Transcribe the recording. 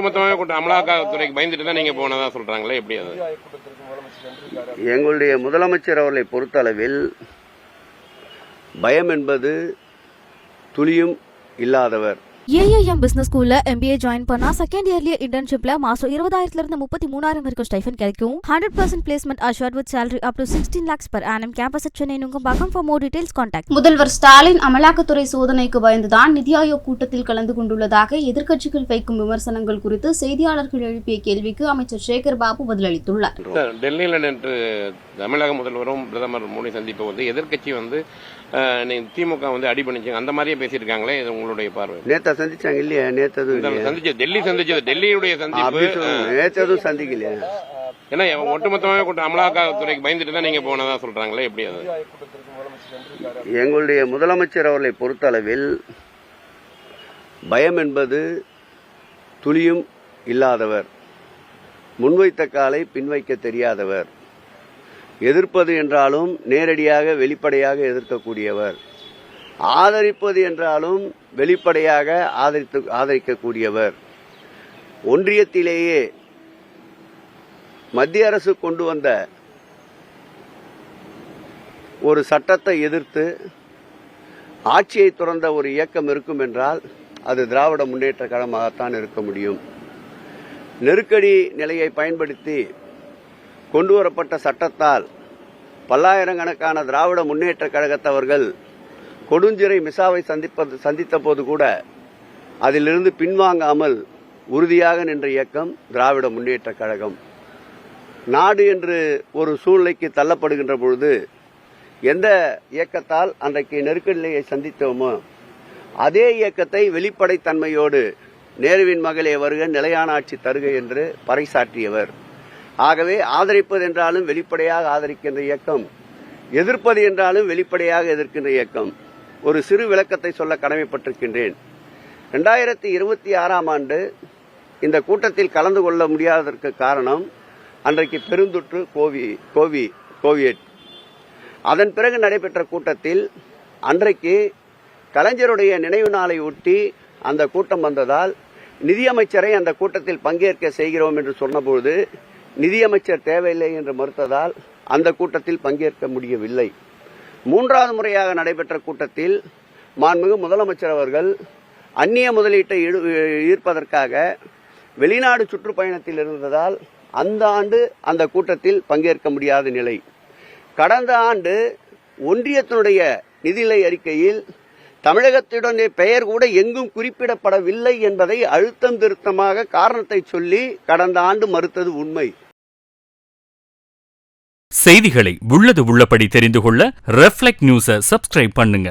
ஒட்டுமொத்தமாக அமலாக்கத்துறைக்கு பயந்துட்டு தான் நீங்க போனதா சொல்றாங்களே, எப்படி அது? எங்களுடைய முதலமைச்சர் அவர்களை பொறுத்தளவில் பயம் என்பது துளியும் இல்லாதவர். ஏஐஎம் பிசினஸ் ஸ்கூல்ல MBA ஜாயின் பண்ணா செகண்ட் இயர்லயே இன்டர்ன்ஷிப்ல மாசம் 20,000 இருந்து 33,000 வரைக்கும் ஸ்டைஃபன் கிடைக்கும். 100% placement assured with salary up to 16 lakhs per annum. Campus at Chennai Nungambakkam. For more details contact. முதல்வர் ஸ்டாலின் அமலாக்கத்துறை சோதனைக்கு பயந்துதான் நிதி ஆயோக் கூட்டத்தில் கலந்து கொண்டுள்ளதாக எதிர்க்கட்சிகள் வைக்கும் விமர்சனங்கள் குறித்து செய்தியாளர்கள் எழுப்பிய கேள்விக்கு அமைச்சர் சேகர் பாபு பதிலளித்துள்ளார். டெல்லியில் நேற்று தமிழக முதல்வரும் பிரதமர் மோடி சந்திப்பு வந்து எதிர்க்கட்சி திமுக அடிபணிச்சு அந்த மாதிரியே பேசியிருக்காங்களே, இது உங்களுடைய பார்வை? நேற்று சந்திச்சாங்க இல்லையா? நேற்று டெல்லி சந்திச்சது, டெல்லியுடைய சந்திப்பு நேற்று சந்திக்கலையா? ஏன்னா ஒட்டுமொத்தமாக அமலாக்கத்துறைக்கு பயந்துட்டு தான் நீங்க போனதா சொல்றாங்களே, எப்படி அது? எங்களுடைய முதலமைச்சர் அவர்களை பொறுத்தளவில் பயம் என்பது துளியும் இல்லாதவர், முன்வைத்த காலை பின்வைக்க தெரியாதவர், எதிர்ப்பது என்றாலும் நேரடியாக வெளிப்படையாக எதிர்க்கக்கூடியவர், ஆதரிப்பது என்றாலும் வெளிப்படையாக ஆதரிக்கக்கூடியவர். ஒன்றியத்திலேயே மத்திய அரசு கொண்டு வந்த ஒரு சட்டத்தை எதிர்த்து ஆட்சியை துறந்த ஒரு இயக்கம் இருக்கும் என்றால் அது திராவிட முன்னேற்ற கழகமாகத்தான் இருக்க முடியும். நெருக்கடி நிலையை பயன்படுத்தி கொண்டுவரப்பட்ட சட்டத்தால் பல்லாயிரக்கணக்கான திராவிட முன்னேற்ற கழகத்தவர்கள் கொடுஞ்சிறை மிசாவை சந்தித்த போது கூட அதிலிருந்து பின்வாங்காமல் உறுதியாக நின்ற இயக்கம் திராவிட முன்னேற்ற கழகம். நாடு என்று ஒரு சூழ்நிலைக்கு தள்ளப்படுகின்ற பொழுது எந்த இயக்கத்தால் அன்றைக்கு நெருக்கடியை சந்தித்தோமோ அதே இயக்கத்தை வெளிப்படைத்தன்மையோடு நேருவின் மகளே வருக, நிலையான ஆட்சி தருக என்று பறைசாற்றியவர். ஆகவே ஆதரிப்பது என்றாலும் வெளிப்படையாக ஆதரிக்கின்ற இயக்கம், எதிர்ப்பது என்றாலும் வெளிப்படையாக எதிர்க்கின்ற இயக்கம். ஒரு சிறு விளக்கத்தை சொல்ல கடமைப்பட்டிருக்கின்றேன். 2026ஆம் ஆண்டு இந்த கூட்டத்தில் கலந்து கொள்ள முடியாததற்கு காரணம் அன்றைக்கு பெருந்தொற்று கோவிட். அதன் பிறகு நடைபெற்ற கூட்டத்தில் அன்றைக்கு கலைஞருடைய நினைவு நாளை ஒட்டி அந்த கூட்டம் வந்ததால் நிதியமைச்சரை அந்த கூட்டத்தில் பங்கேற்க செய்கிறோம் என்று சொன்னபோது நிதியமைச்சர் தேவையில்லை என்று மறுத்ததால் அந்த கூட்டத்தில் பங்கேற்க முடியவில்லை. மூன்றாவது முறையாக நடைபெற்ற கூட்டத்தில் மாண்புமிகு முதலமைச்சர் அவர்கள் அந்நிய முதலீட்டை ஈர்ப்பதற்காக வெளிநாடு சுற்றுப்பயணத்தில் இருந்ததால் அந்த ஆண்டு அந்த கூட்டத்தில் பங்கேற்க முடியாத நிலை. கடந்த ஆண்டு ஒன்றியத்தினுடைய நிதிநிலை அறிக்கையில் தமிழகத்துடைய பெயர் கூட எங்கும் குறிப்பிடப்படவில்லை என்பதை அழுத்தம் திருத்தமாக காரணத்தை சொல்லி கடந்த ஆண்டு மறுத்தது உண்மை. செய்திகளை உள்ளது உள்ளபடி தெரிந்து கொள்ள ரெஃப்ளெக்ட் நியூஸை சப்ஸ்கிரைப் பண்ணுங்க.